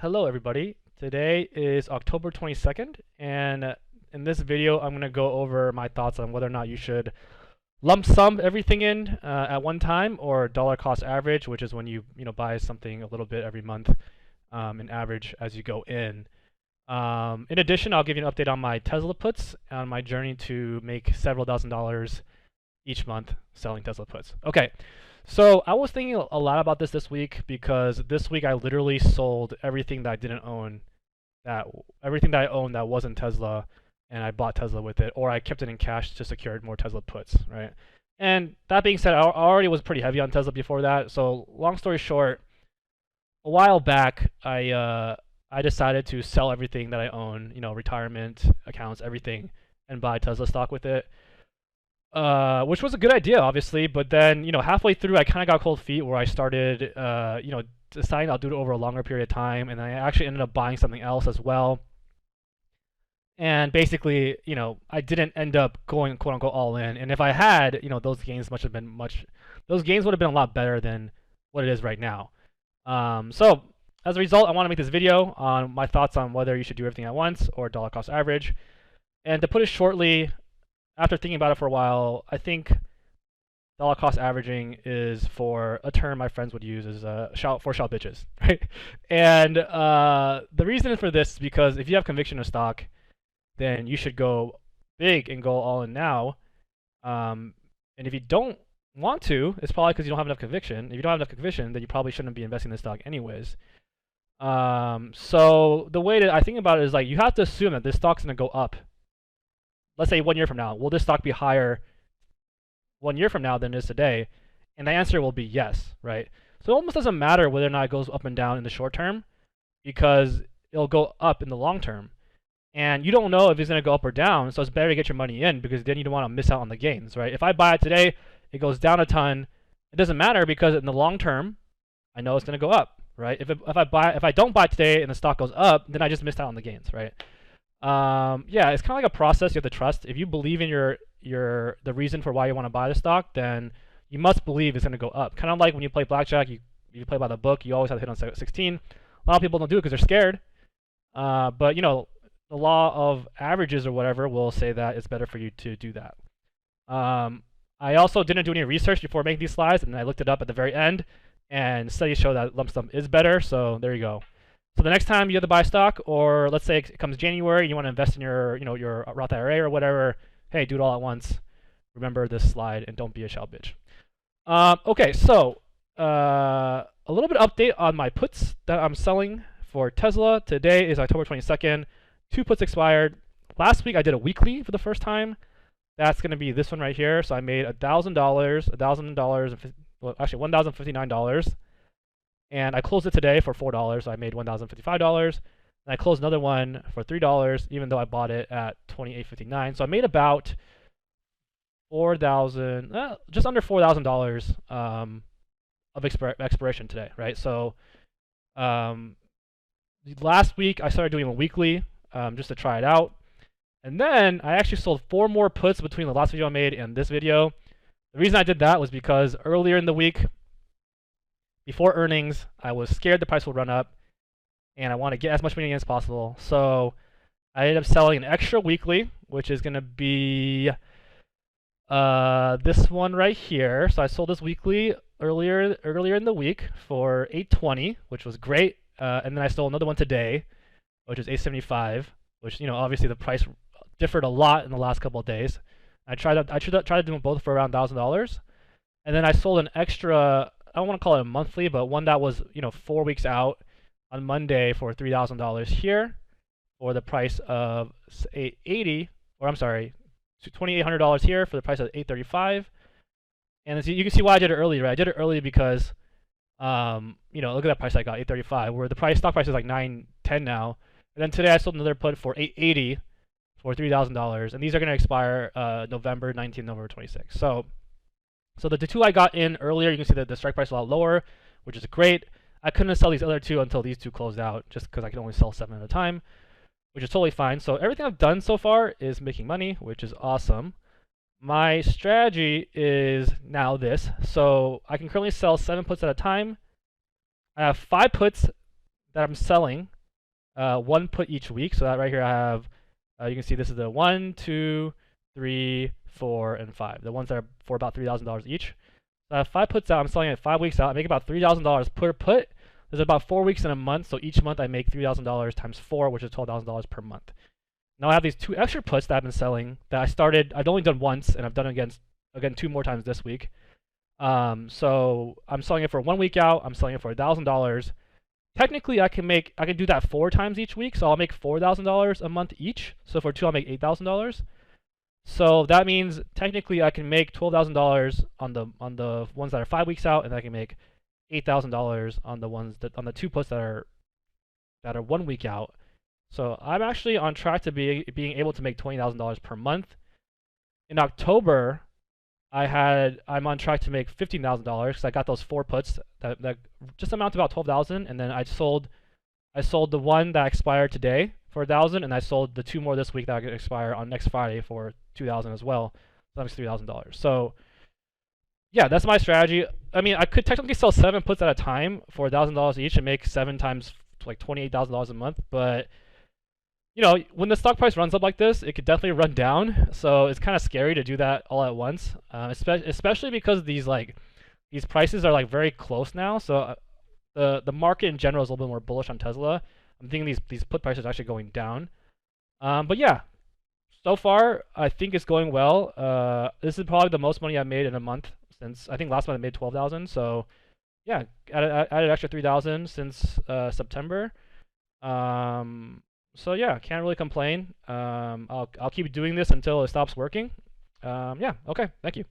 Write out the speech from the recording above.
Hello everybody. Today is October 22nd, and in this video I'm going to go over my thoughts on whether or not you should lump sum everything in at one time, or dollar cost average, which is when you buy something a little bit every month, in average as you go in. In addition, I'll give you an update on my Tesla puts on my journey to make several $1,000s each month selling Tesla puts. Okay, so I was thinking a lot about this week because this week I literally sold everything that I didn't own, everything that I owned that wasn't Tesla, and I bought Tesla with it, or I kept it in cash to secure more Tesla puts, right? And that being said, I already was pretty heavy on Tesla before that. So long story short, a while back I decided to sell everything that I own, retirement accounts, everything, and buy Tesla stock with it. Which was a good idea, obviously, but then, halfway through, I kind of got cold feet where I started, deciding I'll do it over a longer period of time, and I actually ended up buying something else as well. And basically, I didn't end up going quote unquote all in. And if I had, those gains would have been a lot better than what it is right now. So as a result, I want to make this video on my thoughts on whether you should do everything at once or dollar cost average. And to put it shortly, after thinking about it for a while, I think dollar cost averaging is, for a term my friends would use, is xiao bitches, right? And the reason for this is because if you have conviction in stock, then you should go big and go all in now. And if you don't want to, it's probably because you don't have enough conviction. If you don't have enough conviction, then you probably shouldn't be investing in this stock anyways. So the way that I think about it is, like, you have to assume that this stock's going to go up. Let's say 1 year from now, will this stock be higher 1 year from now than it is today? And the answer will be yes, right? So it almost doesn't matter whether or not it goes up and down in the short term, because it'll go up in the long term. And you don't know if it's going to go up or down, so it's better to get your money in, because then you don't want to miss out on the gains, right? If I buy it today, it goes down a ton, it doesn't matter, because in the long term, I know it's going to go up, right? If I don't buy today and the stock goes up, then I just missed out on the gains, right? Yeah, it's kind of like a process you have to trust. If you believe in the reason for why you want to buy the stock, then you must believe it's going to go up. Kind of like when you play blackjack, you play by the book, you always have to hit on 16. A lot of people don't do it because they're scared. But the law of averages or whatever will say that it's better for you to do that. I also didn't do any research before making these slides, and I looked it up at the very end, and studies show that lump sum is better. So there you go. So the next time you have to buy stock, or let's say it comes January, you want to invest in your Roth IRA or whatever, hey, do it all at once. Remember this slide and don't be a xiao bitch. Okay, so a little bit of update on my puts that I'm selling for Tesla. Today is October 22nd. 2 puts expired. Last week I did a weekly for the first time. That's going to be this one right here. So I made $1,000, well, actually $1,059. And I closed it today for $4, so I made $1,055. And I closed another one for $3, even though I bought it at $28.59. So I made about just under $4,000 of expiration today, right? So last week I started doing a weekly just to try it out. And then I actually sold 4 more puts between the last video I made and this video. The reason I did that was because earlier in the week, before earnings, I was scared the price would run up, and I want to get as much money in as possible. So I ended up selling an extra weekly, which is going to be this one right here. So I sold this weekly earlier in the week for $8.20, which was great. And then I sold another one today, which is $8.75, which, obviously the price differed a lot in the last couple of days. I tried to do them both for around $1,000, and then I sold an extra, I don't want to call it a monthly, but one that was 4 weeks out on Monday for $3,000 here, for the price of $2,800 here for the price of $835. And as you can see why I did it early, right? I did it early because look at that price I got, $835, where the stock price is like $910 now. And then today I sold another put for $880 for $3,000, and these are going to expire November 19th, November 26th. So the 2 I got in earlier, you can see that the strike price is a lot lower, which is great. I couldn't sell these other 2 until these 2 closed out, just because I can only sell 7 at a time, which is totally fine. So everything I've done so far is making money, which is awesome. My strategy is now this. So I can currently sell 7 puts at a time. I have 5 puts that I'm selling, one put each week. So that right here I have, you can see this is the 1, 2, 3, 4, and 5. The ones that are for about $3,000 each. So I have 5 puts out. I'm selling it 5 weeks out. I make about $3,000 per put. There's about 4 weeks in a month, so each month I make $3,000 times 4, which is $12,000 per month. Now I have these 2 extra puts that I've been selling that I started. I've only done once, and I've done it again 2 more times this week. So I'm selling it for 1 week out. I'm selling it for $1,000. Technically, I can do that 4 times each week, so I'll make $4,000 a month each. So for 2, I'll make $8,000. So that means technically I can make $12,000 on the ones that are 5 weeks out, and I can make $8,000 on the 2 puts that are 1 week out. So I'm actually on track to being able to make $20,000 per month. In October, I'm on track to make $15,000 because I got those 4 puts that just amount to about 12,000, and then I sold the one that expired today for 1,000, and I sold the 2 more this week that are going to expire on next Friday for 2,000 as well. So that's $3,000. So yeah, that's my strategy. I mean, I could technically sell 7 puts at a time for $1,000 each and make 7 times like $28,000 a month, but you know, when the stock price runs up like this, it could definitely run down. So it's kind of scary to do that all at once, especially because these prices are like very close now. So the market in general is a little bit more bullish on Tesla. I'm thinking these put prices are actually going down. But yeah, so far I think it's going well. This is probably the most money I've made in a month since I think last month I made 12,000. So yeah, added extra 3,000 since September. So yeah, can't really complain. I'll keep doing this until it stops working. Yeah, okay, thank you.